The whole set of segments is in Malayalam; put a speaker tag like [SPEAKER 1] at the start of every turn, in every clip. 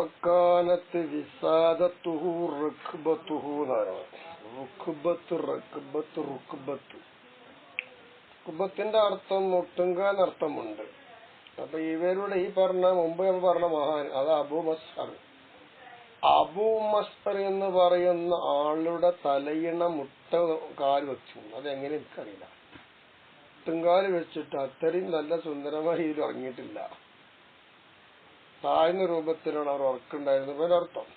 [SPEAKER 1] വക്കാനത്ത് വിസാദത്തുഹു റുക്ബത്തുഹു എന്നാണ്. റുക്ബത്തിന്റെ അർത്ഥം മുട്ടുങ്കാൽ അർത്ഥമുണ്ട്. അപ്പൊ ഇവരുടെ ഈ പറഞ്ഞ മുമ്പ് പറഞ്ഞ മഹാൻ അത് അബൂ മസ്അർ. അബൂ മസ്അർ എന്ന് പറയുന്ന ആളുടെ തലയിണ മുട്ട കാൽ വെച്ചു. അതെങ്ങനെ എനിക്കറിയില്ല. മുട്ടുങ്കാല് വെച്ചിട്ട് അത്രയും നല്ല സുന്ദരമായ രീതിയിൽ ഉറങ്ങിയിട്ടില്ല. താഴ്ന്ന രൂപത്തിലാണ് അവർ ഉറക്കുണ്ടായിരുന്നത്. ഒരർത്ഥം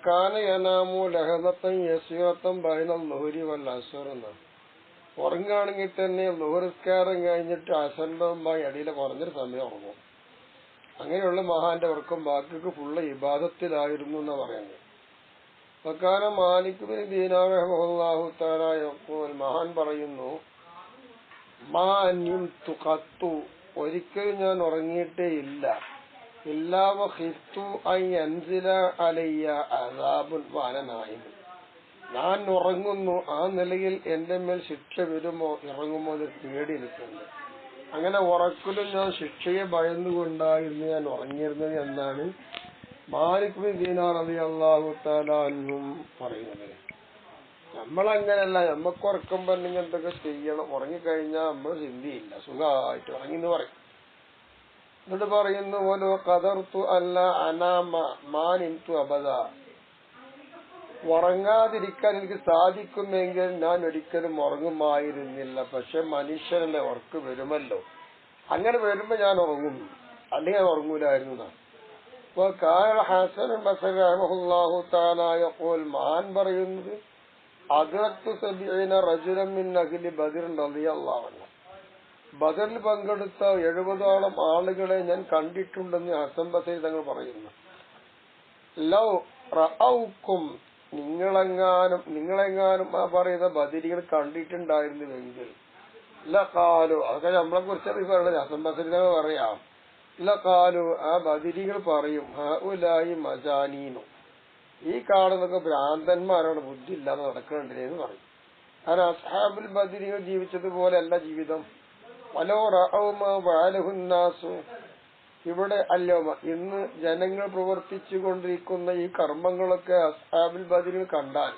[SPEAKER 1] കാന യനാമു ലഹദത്തൻ യസീറത്തൻ ബൈനൽ ളുഹരി വൽ അസ്ർ എന്നാണ്. ഉറങ്ങുകയാണെങ്കിൽ തന്നെ ളുഹ്റിസ്കാരം കഴിഞ്ഞിട്ട് അസറിന്റെ മുമ്പായി ഇടയിലെ കുറഞ്ഞൊരു സമയം ഉറങ്ങും. അങ്ങനെയുള്ള മഹാന്റെ ഉറക്കം ബാക്കിക്ക് ഫുള്ള് ഇബാദത്തിലായിരുന്നു എന്നാ പറയുന്നത്. വക്കാന മാലിക് ബിൻ ദീനാർ റളിയല്ലാഹു തആല യഖൂൽ, മഹാൻ പറയുന്നു, മാ നിംതു ഖത്തു, ഒരിക്കലും ഞാൻ ഉറങ്ങിയിട്ടേ ഇല്ല. ഇല്ലാ വഖിഫ്തു അൻ യൻസില അലയ്യ അദാബുൻ വഅന നായിം, ഞാൻ ഉറങ്ങുന്നു, ആ നിലയിൽ എന്റെ മേൽ ശിക്ഷ വരുമോ ഇറങ്ങുമോ എന്ന് പേടി എനിക്കുണ്ട്. അങ്ങനെ ഉറക്കലും ഞാൻ ശിക്ഷയെ ഭയന്നുകൊണ്ടായിരുന്നു ഞാൻ ഉറങ്ങിയിരുന്നത് എന്നാണ് മാലിക് ബിൻ ദീനാർ റളിയല്ലാഹു തആല അൻഹു പറയുന്നത്. നമ്മളങ്ങനല്ല, നമ്മക്ക് ഉറക്കം പറഞ്ഞെങ്കിൽ എന്തൊക്കെ ചെയ്യണം. ഉറങ്ങിക്കഴിഞ്ഞാൽ നമ്മൾ ചിന്തയില്ല, സുഖമായിട്ട് ഉറങ്ങിന്ന് പറയും. എന്നിട്ട് പറയുന്നു, ഓരോ ഖദർത്തു അല്ല അനാമ മാനിന്തു അബദ, ഉറങ്ങാതിരിക്കാൻ എനിക്ക് സാധിക്കുമെങ്കിൽ ഞാൻ ഒരിക്കലും ഉറങ്ങുമായിരുന്നില്ല. പക്ഷെ മനുഷ്യരുടെ ഉറക്ക് വരുമല്ലോ, അങ്ങനെ വരുമ്പോ ഞാൻ ഉറങ്ങും, അല്ലെങ്കിൽ ഞാൻ ഉറങ്ങൂലായിരുന്നു. ഹസൻ ബസരി റളിയല്ലാഹു തആല യഖൂൽ, മഹാൻ പറയുന്നത്, അദ്റക്തു 70 റജുലൻ മിൻ അഹ്ലി ബദർ റളിയല്ലാഹു അൻഹു, ബദറിൽ പങ്കെടുത്ത 70ഓളം ആളുകളെ ഞാൻ കണ്ടിട്ടുണ്ടെന്ന് ഹസൻ ബസരി തങ്ങൾ പറയുന്നു. ലൗ റഅൗകും, നിങ്ങളെങ്ങാനും ആ പറയുന്ന ബദരികൾ കണ്ടിട്ടുണ്ടായിരുന്നുവെങ്കിൽ, ലഖാലു, അതൊക്കെ നമ്മളെ കുറിച്ച് പറയുന്നത് ഹസൻ ബസരി തങ്ങൾ പറയാം, ലഖാലു, ആ ബദരികൾ പറയും, ഹഉലായി മജാനീനു, ഈ കാണുന്നൊക്കെ ഭ്രാന്തന്മാരാണ്, ബുദ്ധി ഇല്ലാതെ നടക്കണ്ടെന്ന് പറയും. കാരണം അസ്ഹാബുൽ ബദരികൾ ജീവിച്ചതുപോലെ അല്ല ജീവിതം. വലോ റഅൗ മാ വഅലഹുന്നാസു, ഇവിടെ അല്ലോമ ഇന്ന് ജനങ്ങൾ പ്രവർത്തിച്ചു കൊണ്ടിരിക്കുന്ന ഈ കർമ്മങ്ങളൊക്കെ അസ്ഹാബുൽ ബദരികൾ കണ്ടാൽ,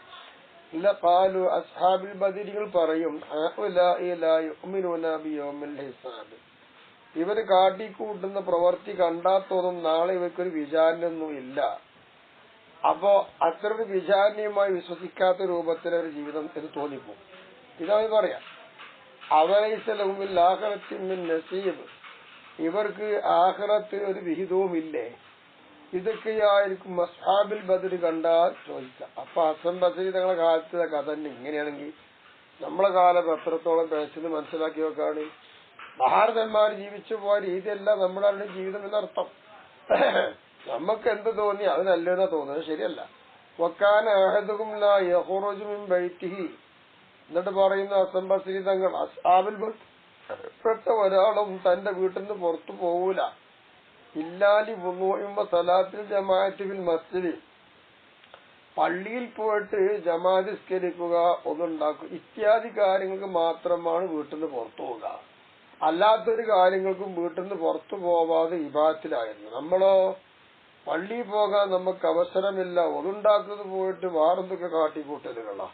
[SPEAKER 1] ലഖാലു, അസ്ഹാബുൽ ബദരികൾ പറയും, ഹഉലാഇ ലാ യുഅ്മിനൂന ബിയൗമിൽ ഹിസാബ്, ഇവര് കാട്ടിക്കൂട്ടുന്ന പ്രവൃത്തി കണ്ടാത്തോന്നും നാളെ ഇവർക്കൊരു വിചാരണയൊന്നും ഇല്ല. അപ്പോ അത്രയൊരു വിചാരണയുമായി വിശ്വസിക്കാത്ത രൂപത്തിൽ ഒരു ജീവിതം എന്ന് തോന്നിപ്പോ. ഇതാണ് പറയാം, അവലൈസലഹുമിൽ ആഖിറത്തി മിൻ നസീബ്, ഇവർക്ക് ആഖിറത്ത് ഒരു വിഹിതവുമില്ലേ. ഇതൊക്കെയായിരിക്കും അസ്ഹാബുൽ ബദർ കണ്ടാൽ ചോദിക്കുക. അപ്പൊ ഹസൻ ബസരി തങ്ങളുടെ കാലത്തെ കഥ തന്നെ ഇങ്ങനെയാണെങ്കിൽ നമ്മളെ കാലം എത്രത്തോളം പേശെന്ന് മനസ്സിലാക്കി നോക്കാണ്. മഹാരഥന്മാർ ജീവിച്ചു പോയ രീതിയല്ല നമ്മുടെ ജീവിതം എന്നർത്ഥം. നമുക്ക് എന്ത് തോന്നി അത് നല്ലതെന്നാ തോന്നുന്നത്, ശരിയല്ല. വക്കാന അഹദുകും ലാ യഖ്റുജു മിൻ ബൈതിഹി, എന്നിട്ട് പറയുന്ന ഹസൻ ബസരി തങ്ങൾ, അസ്ഹാബുൽ പെട്ട ഒരാളും തന്റെ വീട്ടിൽ നിന്ന് പുറത്തു പോകൂല. ഇല്ലാലി വുളൂഇ സലാത്തിൽ ജമാഅത്തി ഫിൽ മസ്ജിദ്, പള്ളിയിൽ പോയിട്ട് ജമാഅത്ത് നിസ്കരിക്കുക, ഒന്നുണ്ടാക്കും, ഇത്യാദി കാര്യങ്ങൾക്ക് മാത്രമാണ് വീട്ടിൽ നിന്ന് പുറത്തു പോവുക. അല്ലാത്തൊരു കാര്യങ്ങൾക്കും വീട്ടിൽ നിന്ന് പുറത്തു പോവാതെ ഇബാദത്തിലായിരുന്നു. നമ്മളോ പള്ളിയിൽ പോകാൻ നമുക്ക് അവസരമില്ല, ഒന്നുണ്ടാക്കുന്നത് പോയിട്ട് വേറെന്തൊക്കെ കാട്ടിക്കൂട്ടലുകളാ.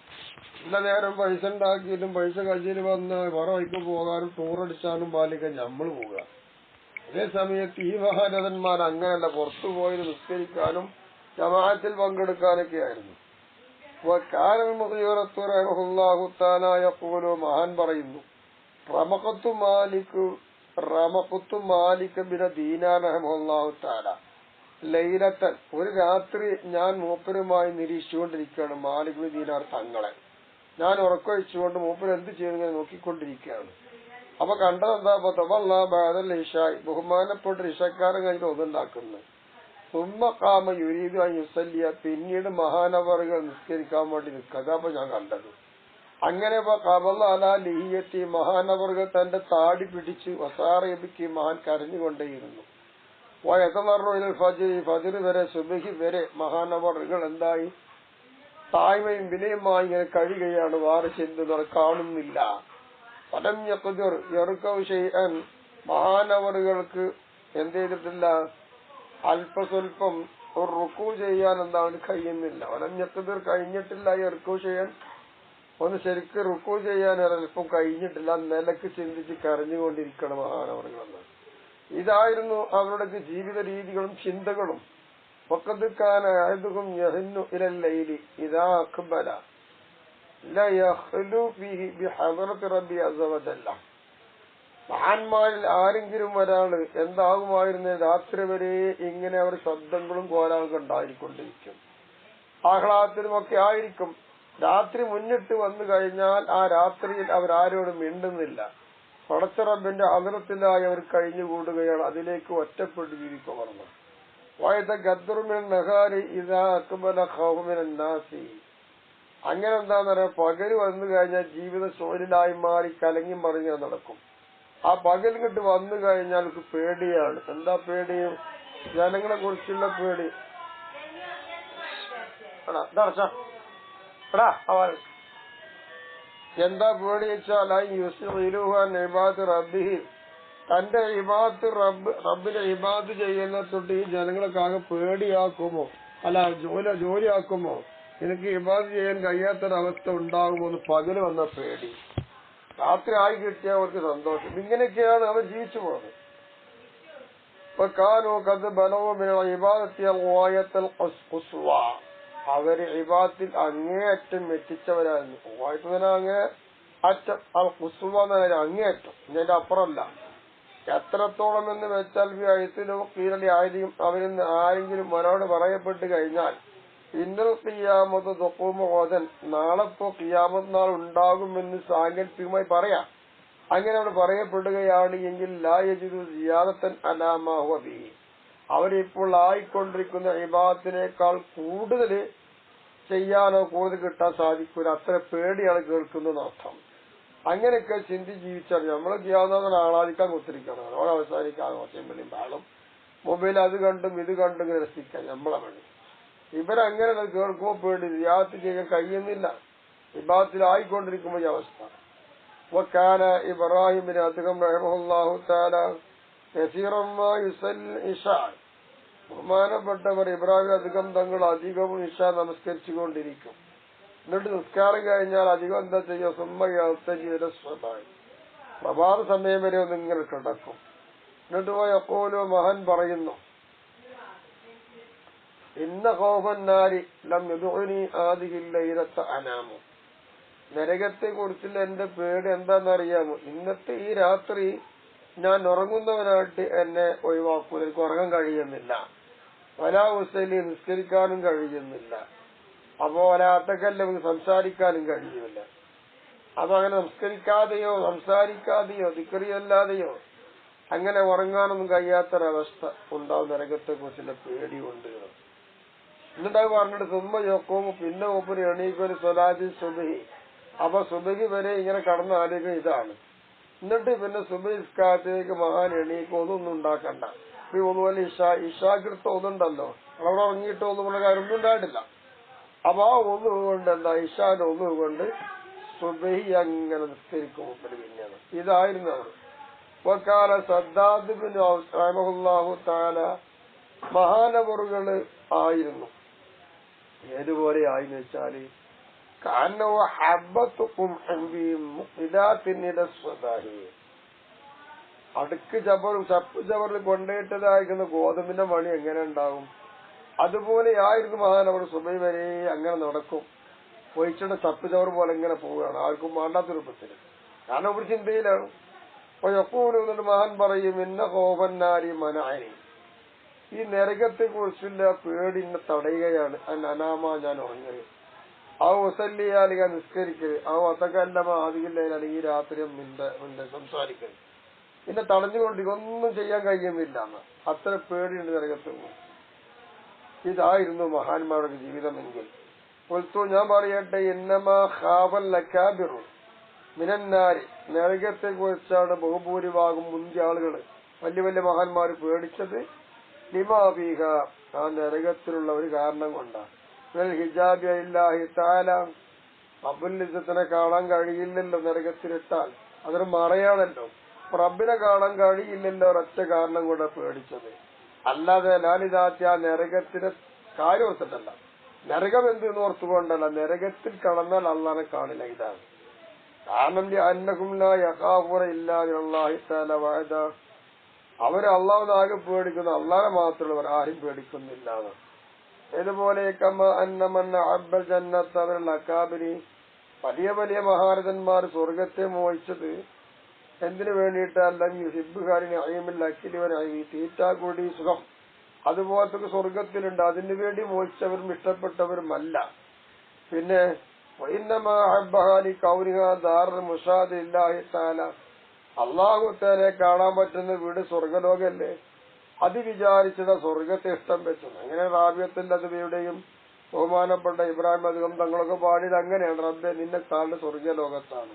[SPEAKER 1] നല്ല നേരം പൈസ ഉണ്ടാക്കിയിട്ടും പൈസ കയ്യിൽ വന്ന് വേറെ വൈക്ക് പോകാനും ടൂറടിച്ചാനും പാലിക്കാൻ നമ്മൾ പോവുക. അതേ സമയത്ത് ഈ മഹാരഥന്മാർ അങ്ങനെയല്ല, പുറത്തു പോയി നിസ്കരിക്കാനും ജമാഅത്തിൽ പങ്കെടുക്കാനൊക്കെ ആയിരുന്നു. മഹാൻ പറയുന്നു, റമഖത്തു മാലിക് ബിൻ ദീനാർ റളിയല്ലാഹു തആല ലൈലത്തൻ, ഒരു രാത്രി ഞാൻ മൂപ്പരുമായി നിരീക്ഷിച്ചുകൊണ്ടിരിക്കുകയാണ്. മാലിക് ബിൻ ദീനാർ തങ്ങളെ ഞാൻ ഉറക്കൊഴിച്ചുകൊണ്ട് മൂപ്പര് എന്ത് ചെയ്യുന്നത് നോക്കിക്കൊണ്ടിരിക്കുകയാണ്. അപ്പൊ കണ്ടതെന്താ, ബഅദൽ ഇശാഇ, ബഹുമാനപ്പെട്ട ഇശക്കാരൻ കഴിഞ്ഞിട്ട് ഒന്നുണ്ടാക്കുന്നത്. സുമ്മ യുരീദു അൻ യുസല്ലിയ, പിന്നീട് മഹാനവറുകൾ നിസ്കരിക്കാൻ വേണ്ടി നിൽക്കുക. അതാപ്പൊ ഞാൻ കണ്ടത്. അങ്ങനെ ഖബല അലാ ലിഹിയത്തി, മഹാനവറുകൾ തന്റെ താടി പിടിച്ച് വസാറബിക്ക് മഹാൻ കരഞ്ഞുകൊണ്ടേയിരുന്നു. വയതമറു ഫജ്ർ, ഫജ്ർ വരെ, സുബ്ഹി വരെ മഹാനവറുകൾ എന്തായി, താഴ്മയും വിനയമായി ഇങ്ങനെ കഴിയുകയാണ്. വാറ് ചിന്തുന്നവർ കാണുന്നില്ല. ഫലം യഖ്ദിർ യർകഉ ശൈഅൻ, മഹാനവറുകൾക്ക് എന്ത് ചെയ്തിട്ടില്ല, അല്പസ്വല്പം ഒരു റുക്കു ചെയ്യാൻ എന്താ അവന് കഴിയുന്നില്ല. ഒലഞ്ഞെക്കുതിർ കഴിഞ്ഞിട്ടില്ല ഈ റുക്കു ചെയ്യാൻ. ഒന്ന് ശരിക്കും റുക്കു ചെയ്യാൻ ഒരൽപ്പം കഴിഞ്ഞിട്ടില്ല. നിലക്ക് ചിന്തിച്ച് കരഞ്ഞുകൊണ്ടിരിക്കണം മഹാനവറുകളെന്ന്. ഇതായിരുന്നു അവരുടെ ജീവിത രീതികളും ചിന്തകളും. മഹാന്മാരിൽ ആരെങ്കിലും ഒരാള് എന്താകുമായിരുന്നു, രാത്രി വരെ ഇങ്ങനെ അവർ ശബ്ദങ്ങളും കോലാഹലങ്ങളും ഉണ്ടായിക്കൊണ്ടിരിക്കും, ആഹ്ലാദത്തിലുമൊക്കെ ആയിരിക്കും. രാത്രി മുന്നിട്ട് വന്നു കഴിഞ്ഞാൽ ആ രാത്രിയിൽ അവരാരോടും മിണ്ടുന്നില്ല. പടച്ച റബ്ബിന്റെ ഹദ്റത്തിലായി അവർ കഴിഞ്ഞുകൂടുകയാണ്. അതിലേക്ക് ഒറ്റപ്പെട്ട് ജീവിക്കുമെന്ന്. അങ്ങനെ എന്താന്ന് പറയാ, പകല് വന്നു കഴിഞ്ഞാൽ ജീവിത സോലിലായി മാറി കലങ്ങി മറിഞ്ഞ നടക്കും. ആ പകൽ കിട്ട് വന്നു കഴിഞ്ഞാൽ പേടിയാണ്. എന്താ പേടി? ജനങ്ങളെ കുറിച്ചുള്ള പേടി. എന്താ പേടി വെച്ചാൽ തന്റെ ഇബാദത്ത് റബ്ബിനെ ഇബാദത്ത് ചെയ്യുന്ന തൊട്ട് ഈ ജനങ്ങളൊക്കെ ആകെ പേടിയാക്കുമോ, അല്ല ജോലിയാക്കുമോ, എനിക്ക് ഇബാദത്ത് ചെയ്യാൻ കഴിയാത്തൊരവസ്ഥ ഉണ്ടാകുമോ എന്ന് പകല് വന്ന പേടി. രാത്രി ആയി കിട്ടിയ അവർക്ക് സന്തോഷം. ഇങ്ങനെയൊക്കെയാണ് അവർ ജീവിച്ചു പോകുന്നത്. അവര് ഇബാദത്തിൽ അങ്ങേയറ്റം എത്തിച്ചവരായിരുന്നു. അങ്ങേ അറ്റം അൽ ഖുസ്വ എന്ന് അങ്ങേയറ്റം, ഇതിന്റെ അപ്പുറമല്ല. എത്രത്തോളം എന്ന് വെച്ചാൽ ആയിരിക്കും അവരിന്ന് ആരെങ്കിലും ഒരാളോട് പറയപ്പെട്ട് കഴിഞ്ഞാൽ ഇന്നൽ ഖിയാമത്ത് ദുഖൂമോദൻ, നാളെപ്പോ ഖിയാമത്ത് നാൾ ഉണ്ടാകുമെന്ന് സാങ്കല്പികമായി പറയാം. അങ്ങനെ അവിടെ പറയപ്പെടുകയാണ് എങ്കിൽ ലാ യജിദു സിയാദത്തൻ അലാ മാ ഹുവ ബിഹി, അവരിപ്പോൾ ആയിക്കൊണ്ടിരിക്കുന്ന ഇബാദത്തിനേക്കാൾ കൂടുതൽ ചെയ്യാനോ കൂടുതൽ കിട്ടാൻ സാധിക്കൂല. അത്ര പേടിയാണ് കേൾക്കുന്നതെന്ന് അർത്ഥം. അങ്ങനെയൊക്കെ ചിന്തിച്ച് ജീവിച്ചാൽ നമ്മളെ ചെയ്യാവുന്ന ആളാധിക്കാൻ കുത്തിരിക്കണം. അവിടെ അവസാനിക്കാൻ ഒച്ചയും പാടും മൊബൈൽ അത് കണ്ടും ഇത് കണ്ടും ഇങ്ങനെ രസിക്കാൻ നമ്മളെ പണി. ഇവരങ്ങനെ കേൾക്കുമ്പോ പേടി, റിയാത്ത് ചെയ്യാൻ കഴിയുന്നില്ല. വിഭാഗത്തിലായിക്കൊണ്ടിരിക്കുമ്പോ ഈ അവസ്ഥ. വകാന ഇബ്രാഹിമിന് അധികം റഹ്മഹുല്ലാഹു തആല കസീറമ്മാ യുസല്ലി ഇശാ, ബഹുമാനപ്പെട്ടവർ ഇബ്രാഹിം അധികം തങ്ങൾ അധികവും ഇശ നമസ്കരിച്ചുകൊണ്ടിരിക്കും. എന്നിട്ട് നിസ്കാരം കഴിഞ്ഞാൽ അധികം എന്താ ചെയ്യുക, സുമ്മ പ്രഭാത സമയം വരെ ഒന്ന് ഇങ്ങനെ കിടക്കും. എന്നിട്ട് പോയി അപ്പോലോ മഹാൻ പറയുന്നു, ഇന്ന ഖൗഫന്നാരി ലം യദുനി ആദിഹിൽ ലൈലത അനാമു, നരകത്തെ കുറിച്ചുള്ള എന്റെ പേടി എന്താണെന്നറിയാമോ, ഇന്നത്തെ ഈ രാത്രി ഞാൻ ഉറങ്ങുന്നവനായിട്ട് എന്നെ ഒഴിവാക്കൂല. എനിക്ക് ഉറങ്ങാൻ കഴിയുന്നില്ല. വലാ ഉസലി, നിസ്കരിക്കാനും കഴിയുന്നില്ല. അപ്പോ വലാത്തക്കല്ല, സംസാരിക്കാനും കഴിയുന്നില്ല. അപ്പൊ അങ്ങനെ നമസ്കരിക്കാതെയോ സംസാരിക്കാതെയോ ദിക്റിയല്ലാതെയോ അങ്ങനെ ഉറങ്ങാനൊന്നും കഴിയാത്തൊരവസ്ഥ ഉണ്ടാവും നരകത്തെ കുറിച്ചുള്ള പേടി കൊണ്ട്. എന്നിട്ടത് പറഞ്ഞിട്ട് സുമ്മ യോക്കവും, പിന്നെ ഒപ്പര് എണീക്കൊരു സ്വലാജി സുബഹി. അപ്പൊ സുബഹി വരെ ഇങ്ങനെ കടന്ന ആലോചന ഇതാണ്. എന്നിട്ട് പിന്നെ സുബഹി നിസ്കാരത്തിലേക്ക് മഹാൻ എണീക്കും. ഒന്നും ഉണ്ടാക്കണ്ട. ഒന്നുപോലെ ഇഷാക്കിടുത്ത ഒന്നുണ്ടല്ലോ, അവിടെ ഉറങ്ങിയിട്ട് ഒന്നുമുള്ള കാര്യമൊന്നും ഉണ്ടായിട്ടില്ല. അപ്പൊ ആ ഒന്നു കൊണ്ട് എന്താ, ഇഷാന്റെ ഒന്നു കൊണ്ട് സുബഹി അങ്ങനെ നിസ്കരിക്കും. പിന്നെയാണ് ഇതായിരുന്നു അവർ. വക്കാല സദ്ദാദ് ബിൻ റഹ്മഹുല്ലാഹു തആല മഹാനവറുകള് ആയിരുന്നു. ഏതുപോലെ ആയിന്ന് വെച്ചാല് അടുക്ക് ചപ്പ് ചവറിൽ കൊണ്ടേറ്റതായിരിക്കുന്ന ഗോതമ്പിന്റെ മണി എങ്ങനെ ഉണ്ടാവും, അതുപോലെ ആയിരുന്നു മഹാനവർ. സുബഹി വരെ അങ്ങനെ നടക്കും. ഒഴിച്ചിട്ട് ചപ്പ് ചവർ പോലെ ഇങ്ങനെ പോവുകയാണ്, ആർക്കും വേണ്ടാത്ത രൂപത്തില്. കാരണം ഒരു ചിന്തയിലാണ്. അപ്പൊ എപ്പോഴും മഹാൻ പറയും, ഇന്ന കോപന്നാരി മനാരി, ഈ നരകത്തെ കുറിച്ചുള്ള പേടിനെ തടയുകയാണ്. അനാമ, ഞാൻ ഉറങ്ങുക. ആ ഉസല്ലിയാൽ ഞാൻ നിസ്കരിക്കരുത്. ആ ഒത്തക്കല്ലമ ആദികില്ല, ഈ രാത്രി മുന്നേ സംസാരിക്കരുത്. പിന്നെ തടഞ്ഞുകൊണ്ട് ഒന്നും ചെയ്യാൻ കഴിയുന്നില്ല. അത്ര പേടിയുണ്ട് നരകത്തെ കുറിച്ച്. ഇതായിരുന്നു മഹാന്മാരുടെ ജീവിതമെങ്കിൽ. പുൽത്തു, ഞാൻ പറയട്ടെ, ഇന്നമാ ഖാബൽ ലക്കാബിറു മിനന്നാരി, നരകത്തെ കുറിച്ചാണ് ബഹുഭൂരിഭാഗം മുന്തിയ ആളുകൾ, വലിയ വലിയ മഹാന്മാർ പേടിച്ചത്. ലിമാബീഹ, ആ നരകത്തിലുള്ള ഒരു കാരണം കൊണ്ടാണ്. ഹിജാബി അല്ലാഹി തആല, റബ്ബുൽ ഇസ്സത്തിനെ കാണാൻ കഴിയില്ലല്ലോ നരകത്തിലിട്ടാൽ, അതൊരു മറയാണല്ലോ. റബ്ബിനെ കാണാൻ കഴിയില്ലല്ലോ, ഒരൊറ്റ കാരണം കൊണ്ട് പേടിച്ചത്. അല്ലാതെ ലാലിതാത്യ നരകത്തിന്റെ കാര്യം ഓർത്തിട്ടല്ല. നരകം എന്തെന്ന് ഓർത്തുകൊണ്ടല്ല, നരകത്തിൽ കടന്നാൽ അള്ളാനെ കാണില്ല. ഇതാണ് കാരണം. അവര് അള്ളാഹുനാകെ പേടിക്കുന്നു, അള്ളാഹെ മാത്രമുള്ളവർ ആരും പേടിക്കുന്നില്ല. ഇതുപോലെ വലിയ വലിയ മഹാരഥന്മാർ സ്വർഗത്തെ മോഹിച്ചത് എന്തിനു വേണ്ടിയിട്ടല്ല? ഹിബുകാരിന് അയിമില്ല അക്കിലിവനായി തീറ്റാകൂടി സുഖം അതുപോലത്തെ സ്വർഗത്തിലുണ്ട്, അതിനു വേണ്ടി മോഹിച്ചവരും ഇഷ്ടപ്പെട്ടവരുമല്ല. പിന്നെ അള്ളാഹു തആലയെ കാണാൻ പറ്റുന്ന വീട് സ്വർഗലോകല്ലേ, അത് വിചാരിച്ചത് സ്വർഗത്തെ ഇഷ്ടം വെച്ചത്. അങ്ങനെ റാബിയത്തുൽ അദ്വിയുടെയും ബഹുമാനപ്പെട്ട ഇബ്രാഹിം അധികം തങ്ങളൊക്കെ പാടിയത് അങ്ങനെയാണ്. റബ്ബെ നിന്നെ കാണുന്ന സ്വർഗീയ ലോകത്താണ്.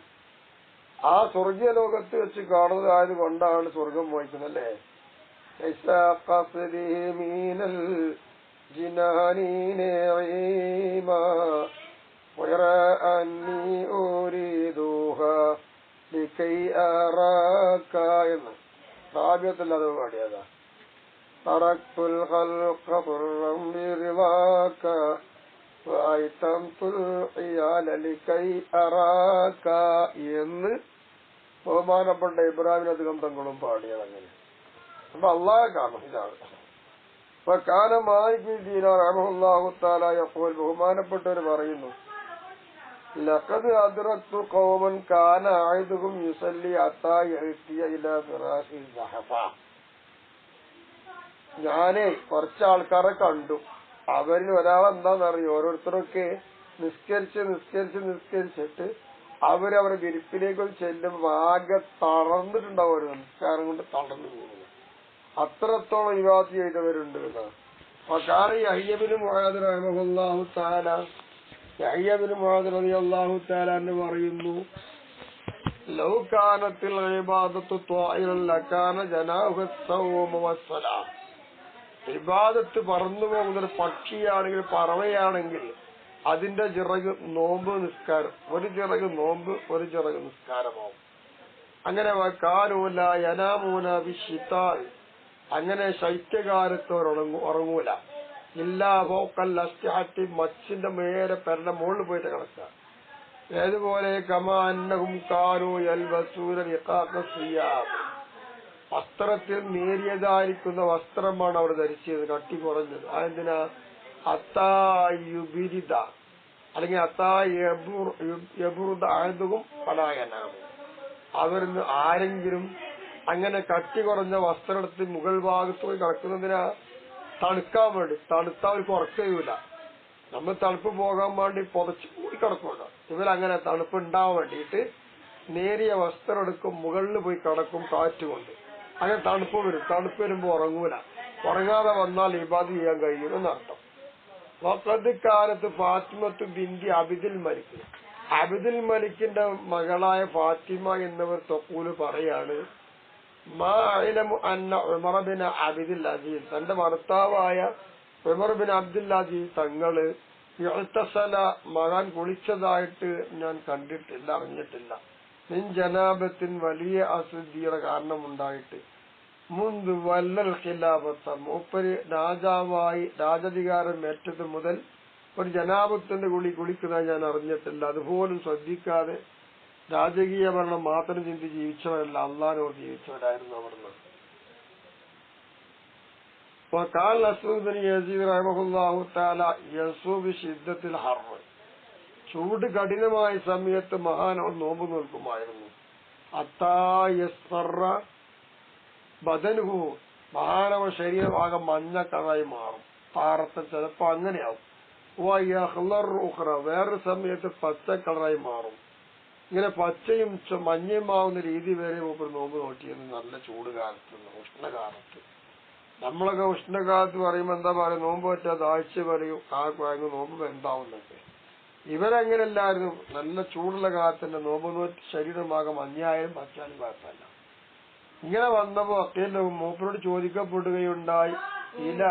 [SPEAKER 1] ആ സ്വർഗീയ ലോകത്ത് വെച്ച് കാണുന്നതായത് കൊണ്ടാണ് സ്വർഗം മോഹിക്കുന്നത് അല്ലേ. എന്ന് റാബിയത്തുൽ അത് പാടിയതാ. തറക്തുൽ ഖൽഖ തുറം ബിറിവാക വഅയ്തംതുൽ ഖിയാല ലികൈ അറാക എന്ന് ബഹുമാനപ്പെട്ട ഇബ്രാഹിം അധികം തങ്ങളും പാടിയത് അങ്ങനെ. അപ്പൊ അള്ളാഹെ കാണും. ഇതാണ് ബഹുമാനപ്പെട്ടവർ പറയുന്നു, ലഖദ് അദ്റക്തു ഖൗമൻ കാന അഅദുഹും യുസല്ലി ഹത്താ യഅതിയ ഇലാ ഫിറാശി സഹഫ. ഞാനേ കുറച്ച് ആൾക്കാരെ കണ്ടു. അവരിൽ ഒരാളെന്താന്നറിയോ, ഓരോരുത്തരൊക്കെ നിസ്കരിച്ചിട്ട് അവരവരുടെ വിരിപ്പിലേക്ക് ചെല്ലുമ്പോൾ ആകെ തളർന്നിട്ടുണ്ടാവും. ഒരു നിസ്കാരം കൊണ്ട് തളർന്നു പോകുന്നത്, അത്രത്തോളം ഇബാദത്ത് ചെയ്തവരുണ്ട്. എന്ന് പറയുന്നു, ലൗ കാനത്തിൽ ഇബാദത്തു ത്വാഇറൻ ലകാന ജനാഹു الصوم والصلاة. ഇബാദത്ത് പറന്നു പോകുന്നൊരു പക്ഷിയാണെങ്കിൽ, പറവയാണെങ്കിൽ അതിന്റെ ചിറക് നോമ്പ് നിസ്കാരം, ഒരു ചിറക് നോമ്പ് ഒരു ചിറക് നിസ്കാരമാവും. അങ്ങനെ കാനൂല യനാമൂന ബിശ്ശിതാഇ, അങ്ങനെ ശൈത്യകാലത്ത് ഉറങ്ങൂല. ഇല്ലാ ഫൗഖൽ അസ്തിഹത്തി, മച്ചിന്റെ മേലെ പെരന്റെ മുകളിൽ പോയിട്ട് കിടക്കുക. ഏതുപോലെ കമാ അന്നഹും കാനൂ യൽബസൂന റിഖാഖ സിയാബ്, വസ്ത്രത്തിൽ നേരിയതായിരിക്കുന്ന വസ്ത്രമാണ് അവർ ധരിച്ചത്, കട്ടി കുറഞ്ഞത്. അതെന്തിനാ? അത്തായുബിരിദ അല്ലെങ്കിൽ അത്തായുബുറുദ ആയതും പലായനാണ്. അവരിന്ന് ആരെങ്കിലും അങ്ങനെ കട്ടി കുറഞ്ഞ വസ്ത്രം എടുത്ത് മുകൾ ഭാഗത്ത് പോയി കിടക്കുന്നതിനാ? തണുക്കാൻ വേണ്ടി. തണുത്താൽ അവർക്ക് ഉറക്കയൂല. നമ്മൾ തണുപ്പ് പോകാൻ വേണ്ടി പുതച്ച് കൂടി കിടക്കുമല്ലോ. ഇവരങ്ങനെ തണുപ്പ് ഉണ്ടാവാൻ വേണ്ടിയിട്ട് നേരിയ വസ്ത്രം എടുക്കും, മുകളിൽ പോയി കിടക്കും കാറ്റുകൊണ്ട്. അങ്ങനെ തണുപ്പ് വരും. തണുപ്പ് വരുമ്പോ ഉറങ്ങൂല. ഉറങ്ങാതെ വന്നാൽ ഇബാദത്ത് ചെയ്യാൻ കഴിയും എന്നർത്ഥം. കാലത്ത് ഫാത്തിമത്ത് ബിന്തി അബിദുൽ മലിക്, അബിദുൽ മലിക്കിന്റെ മകളായ ഫാത്തിമ എന്നിവർ തൊക്കൂല് പറയാണ്, മാ അഅലമു അന്ന ഉമർ ബിൻ അബ്ദുൽ അസീസ്, തന്റെ ഭർത്താവായ ഉമർ ബിൻ അബ്ദുൽ അസീസ് തങ്ങള് ഇഅ്തസല, മകാൻ കുളിച്ചതായിട്ട് ഞാൻ കണ്ടിട്ടില്ല, അറിഞ്ഞിട്ടില്ല. മിൻ ജനാബത്തിൻ, വലിയ അശുദ്ധിയുടെ കാരണമുണ്ടായിട്ട്. മുൻപ് വല്ലൽ ഖിലാഫത്ത, മൂപ്പര് രാജാവായി രാജാധികാരം ഏറ്റത് മുതൽ ഒരു ജനാബത്തിന്റെ കുളിക്കുന്നതായി ഞാൻ അറിഞ്ഞിട്ടില്ല. അതുപോലും ശ്രദ്ധിക്കാതെ രാജകീയ ഭരണം മാത്രം ചിന്തി ജീവിച്ചവരല്ല, അള്ളാഹിനോട് ജീവിച്ചവരായിരുന്നു അവർ. ചൂട് കഠിനമായ സമയത്ത് മഹാനോട് നോമ്പ് നോൽക്കുമായിരുന്നു. ബദനുഹു, മഹാനവ ശരീരഭാഗം മഞ്ഞ കളറായി മാറും. താറത്ത് ചിലപ്പോ അങ്ങനെയാവും. വേറൊരു സമയത്ത് പച്ച കളറായി മാറും. ഇങ്ങനെ പച്ചയും മഞ്ഞയുമാവുന്ന രീതി വരെ മൂപ്പർ നോമ്പ് നോക്കിയത് നല്ല ചൂട് കാലത്ത്, ഉഷ്ണകാലത്ത്. നമ്മളൊക്കെ ഉഷ്ണകാലത്ത് പറയുമ്പോ എന്താ പറയുക, നോമ്പ് പറ്റാത്ത ആഴ്ച പറയും കാക്കുവാങ്ങ് നോമ്പ് എന്താവുന്നൊക്കെ. ഇവരങ്ങനെയല്ലായിരുന്നു. നല്ല ചൂടുള്ള കാലത്തിന്റെ നോമ്പ് നോറ്റ് ശരീരമാകെ മഞ്ഞായാലും പച്ചാലും കുഴപ്പമില്ല. ഇങ്ങനെ വന്നപ്പോ അക്കീലും മൂപ്പരോട് ചോദിക്കപ്പെടുകയുണ്ടായി, ഇല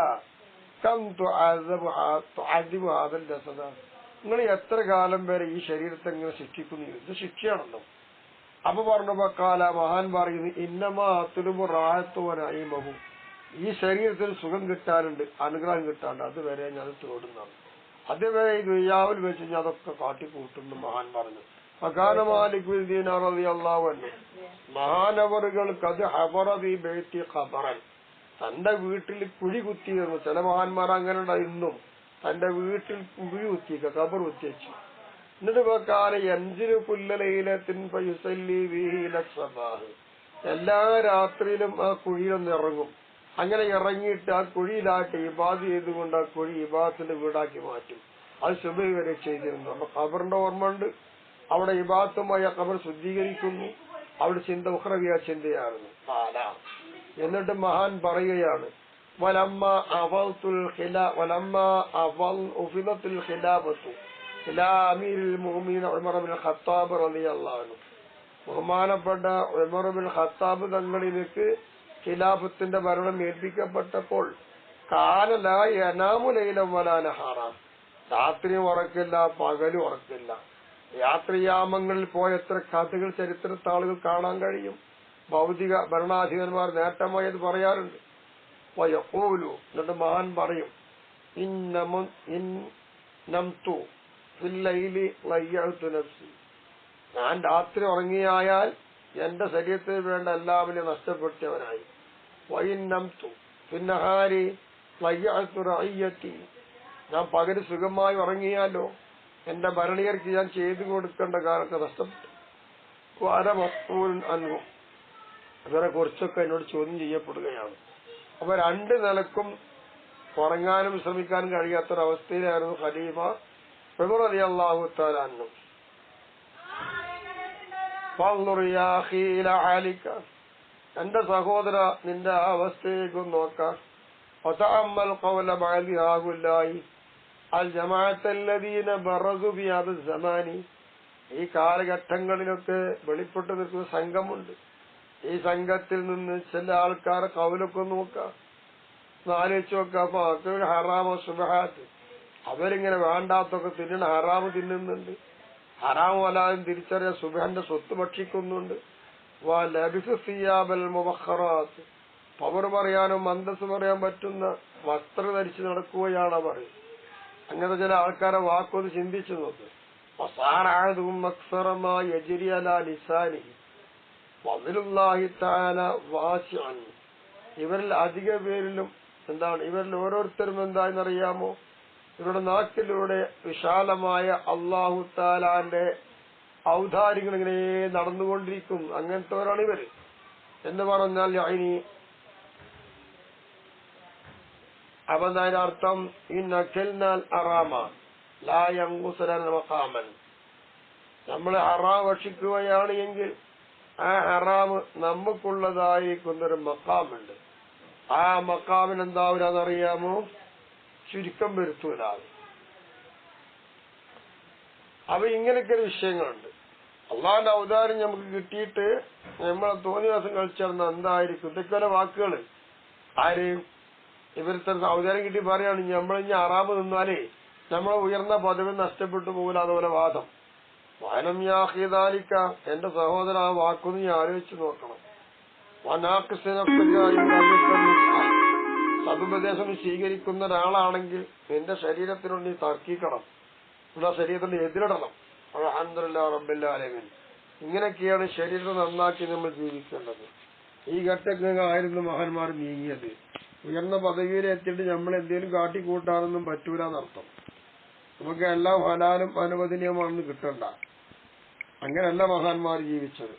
[SPEAKER 1] കം ജസദ, നിങ്ങൾ എത്ര കാലം വരെ ഈ ശരീരത്തെ ഇങ്ങനെ ശിക്ഷിക്കുന്നു? ഇത് ശിക്ഷയാണല്ലോ. അപ്പൊ പറഞ്ഞപ്പോ കാല മഹാൻ പറയുന്നു, ഇന്നമാ തുലുബു റാഹത്തുവനായിമഹു, ഈ ശരീരത്തിന് സുഖം കിട്ടാനുണ്ട്, അനുഗ്രഹം കിട്ടാനുണ്ട്, അതുവരെ ഞാൻ തോടുന്നതാണ്. അതുവരെ ഈ ദുനിയാവിൽ വെച്ച് ഞാൻ അതൊക്കെ കാട്ടിക്കൂട്ടുന്നു മഹാൻ പറഞ്ഞു. മഹാനവറുകൾക്ക് അത് ഹബറബി ബൈത്തി ഖബറൻ, തന്റെ വീട്ടിൽ കുഴി കുത്തിയിരുന്നു. ചില മഹാന്മാർ അങ്ങനെ ഇന്നും തന്റെ വീട്ടിൽ കുഴി കുത്തിക്ക, ഖബർ കുത്തിച്ചു. എന്നിട്ട് വെക്കാന എഞ്ചിന് പുല്ലലയിലെത്തിൻ എല്ലാ രാത്രിയിലും ആ കുഴിയിലൊന്ന് ഇറങ്ങും. അങ്ങനെ ഇറങ്ങിയിട്ട് ആ കുഴിയിലായിട്ട് ഇബാദ് ചെയ്തുകൊണ്ട് ആ കുഴി ഇബാദത്തിന്റെ വീടാക്കി മാറ്റും. അത് സുബഹി വരെ ചെയ്തിരുന്നു. അപ്പൊ ഖബറിന്റെ ഓർമ്മ ഉണ്ട്. അവിടെ ഇബാദത്തുമായി ആ ഖബർ ശുദ്ധീകരിക്കുന്നു. അവിടെ ചിന്ത ഉഖ്റവിയ ചിന്തയായിരുന്നു. എന്നിട്ട് മഹാൻ പറയുകയാണ്, വലമ്മ അവൽത്തുൽ ഖിലാ വലമ്മ ഉഫിദത്തുൽ ഖിലാഫത്തു ഇലാ അമീറുൽ മുഅ്മിനീൻ ഉമർ ഇബ്നുൽ ഖത്താബ് റളിയല്ലാഹു അൻഹു. ബഹുമാനപ്പെട്ട ഉമർ ഇബ്നുൽ ഖത്താബ് തങ്ങളിലേക്ക് ഖിലാഫത്തിന്റെ ഭരണം ഏൽപ്പിക്കപ്പെട്ടപ്പോൾ കാന ലാ യനാമു ലൈലൻ വലാ നഹാറ, രാത്രിയും ഉറക്കില്ല, പകലും ഉറക്കില്ല. യാത്രിയാമങ്ങളിൽ പോയ എത്ര കഥകൾ ചരിത്രത്താളുകൾ കാണാൻ കഴിയും. ഭൗതിക ഭരണാധിപന്മാർ നേട്ടമായത് പറയാറുണ്ട്. വയഖൂലു, എന്നിട്ട് മഹാൻ പറയും, ഇന്നംതു ഫിൽ ലൈലി ലയ്യഅ്തു നഫ്സി, ഞാൻ രാത്രി ഉറങ്ങിയായാൽ എന്റെ ശരീരത്തിന് വേണ്ട എല്ലാവരും നഷ്ടപ്പെടുത്തിയവനായി. വൈന്നംതു ഫിന്നഹാരി ലയ്യഅ്തു റഅയ്യതി, ഞാൻ പകല് സുഖമായി ഉറങ്ങിയാലോ എന്റെ ഭരണീയർക്ക് ഞാൻ ചെയ്തു കൊടുക്കേണ്ട കാലത്ത് നഷ്ടപ്പെട്ടു. അവരെ കുറിച്ചൊക്കെ എന്നോട് ചോദ്യം ചെയ്യപ്പെടുകയാണ്. അപ്പൊ രണ്ട് നിലക്കും ഉറങ്ങാനും ശ്രമിക്കാനും കഴിയാത്തൊരവസ്ഥയിലായിരുന്നു ഖലീഫ ഉമർ റളിയല്ലാഹു തആല അൻഹു. എന്റെ സഹോദര, നിന്റെ ആ അവസ്ഥയേക്കും നോക്കാം. ഈ കാലഘട്ടങ്ങളിലൊക്കെ വെളിപ്പെട്ടു നിൽക്കുന്ന സംഘമുണ്ട്. ഈ സംഘത്തിൽ നിന്ന് ചില ആൾക്കാരെ കൗലൊക്കെ നോക്കാം, ആലോചിച്ച് നോക്കാം. അപ്പൊ ഹറാമോ സുബഹാത്ത്, അവരിങ്ങനെ വേണ്ടാത്തൊക്കെ തിന്നണ ഹറാമ് തിന്നുന്നുണ്ട്. ഹറാമോ അല്ലാതെ തിരിച്ചറിയാൻ സുബഹന്റെ സ്വത്ത് ഭക്ഷിക്കുന്നുണ്ട്. പവർ പറയാനും അന്തസ് പറയാൻ പറ്റുന്ന വസ്ത്രം ധരിച്ച് നടക്കുകയാണ് അവർ. അങ്ങനത്തെ ചില ആൾക്കാരെ വാക്കൊന്ന് ചിന്തിച്ചു നോക്ക്. ഇവരിൽ അധിക പേരിലും എന്താണ്, ഇവരിൽ ഓരോരുത്തരും എന്താണെന്നറിയാമോ? ഇവരുടെ നാട്ടിലൂടെ വിശാലമായ അള്ളാഹു താലാന്റെ ഔദാര്യങ്ങൾ ഇങ്ങനെ നടന്നുകൊണ്ടിരിക്കും. അങ്ങനത്തെവരാണ് ഇവര് എന്ന് പറഞ്ഞാൽ ഇനി അപ്പൊ അതിന്റെ അർത്ഥം നമ്മൾ ഹറാം ഭക്ഷിക്കുകയാണ് എങ്കിൽ ആ ഹറാമ് നമുക്കുള്ളതായിരിക്കുന്നൊരു മക്കാമുണ്ട്. ആ മക്കാമിന് എന്താവൂലെന്നറിയാമോ? ചുരുക്കം വരുത്തൂല. അപ്പൊ ഇങ്ങനെയൊക്കെ ഒരു വിഷയങ്ങളുണ്ട്. അള്ളാന്റെ ഔദാര്യം നമുക്ക് കിട്ടിയിട്ട് നമ്മളെ തോന്നിയ ദിവസം കളിച്ചിരുന്ന എന്തായിരിക്കും ഇതൊക്കെ വാക്കുകൾ. ആരെയും ഇവരുടെ ഔദാര്യം കിട്ടി പറയാണ് നമ്മളിഞ്ഞ് അറാമ് നിന്നാലേ നമ്മളെ ഉയർന്ന പദവി നഷ്ടപ്പെട്ടു പോകില്ല. അതുപോലെ വാദം വാനം യാഹിദാലിക്ക, എന്റെ സഹോദര, ആ വാക്കൊന്ന് ഞാൻ ആലോചിച്ച് നോക്കണം. സതുപദേശം സ്വീകരിക്കുന്ന ഒരാളാണെങ്കിൽ നിന്റെ ശരീരത്തിനോട് നീ തർക്കിക്കണം, നിന്റെ ശരീരത്തിന് എതിരിടണം. അൽഹംദുലില്ലാഹി റബ്ബിൽ ആലമീൻ. ഇങ്ങനെയൊക്കെയാണ് ശരീരം നന്നാക്കി നമ്മൾ ജീവിക്കേണ്ടത്. ഈ ഘട്ടങ്ങളായിരുന്നു മഹാന്മാർ നീങ്ങിയത്. ഉയർന്ന പദവിയിലെത്തിയിട്ട് നമ്മൾ എന്തെങ്കിലും കാട്ടിക്കൂട്ടാനൊന്നും പറ്റൂല എന്നർത്ഥം. നമുക്ക് എല്ലാം ഹലാലും അനുവദനീയമാണെന്ന് കിട്ടണ്ട. അങ്ങനെയല്ല മഹാന്മാർ ജീവിച്ചത്.